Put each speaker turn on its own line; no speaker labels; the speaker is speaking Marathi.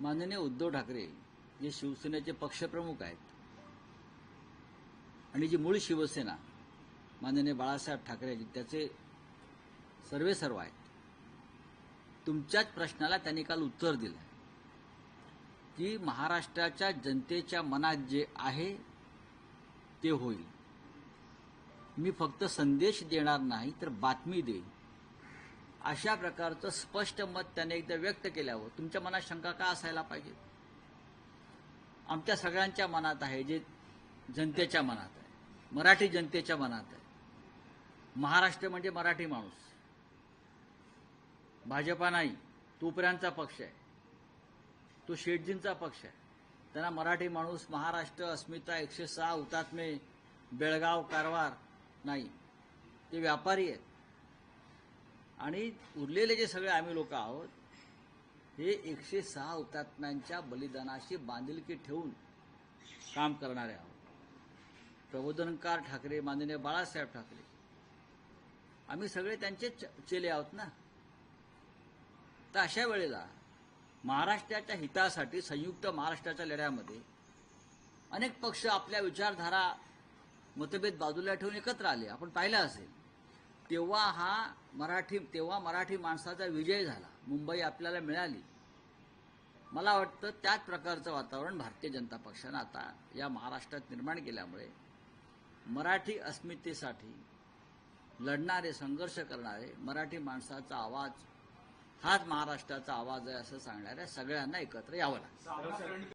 माननीय उद्धव ठाकरे जे शिवसेनेचे पक्षप्रमुख आहेत आणि जी मूळ शिवसेना माननीय बाळासाहेब ठाकरे त्याचे सर्व आहेत, तुमच्याच प्रश्नाला त्यांनी काल उत्तर दिलं की महाराष्ट्राच्या जनतेच्या मनात जे आहे ते होईल. मी फक्त संदेश देणार नाही तर बातमी देईन, अशा प्रकारचं स्पष्ट मत त्याने एकदा व्यक्त केल्यावर तुमच्या मनात शंका का असायला पाहिजे? आमच्या सगळ्यांच्या मनात आहे, जे जनतेच्या मनात आहे, मराठी जनतेच्या मनात आहे. महाराष्ट्र म्हणजे मराठी माणूस, भाजपा नाही, तो उपऱ्यांचा पक्ष आहे, तो शेटजींचा पक्ष आहे. त्यांना मराठी माणूस, महाराष्ट्र, अस्मिता, 106 हुतात्मे, बेळगाव, कारवार नाही, ते व्यापारी आहेत. आणि उरलेले जे सगळे आम्ही लोक आहोत हे 106 हुतात्म्यांच्या बलिदानाशी बांधिलकी ठेवून काम करणारे आहोत. प्रबोधनकार ठाकरे, माननीय बाळासाहेब ठाकरे, आम्ही सगळे त्यांचे चेले आहोत ना. तर अशा वेळेला महाराष्ट्राच्या हितासाठी संयुक्त महाराष्ट्राच्या लढ्यामध्ये अनेक पक्ष आपल्या विचारधारा, मतभेद बाजूला ठेवून एकत्र आले. आपण पाहिलं असेल, तेव्हा मराठी माणसाचा विजय झाला, मुंबई आपल्याला मिळाली. मला वाटतं त्याच प्रकारचं वातावरण भारतीय जनता पक्षानं आता या महाराष्ट्रात निर्माण केल्यामुळे मराठी अस्मितेसाठी लढणारे, संघर्ष करणारे, मराठी माणसाचा आवाज हाच महाराष्ट्राचा आवाज आहे असं सांगणाऱ्या सगळ्यांना एकत्र यावं लागतं.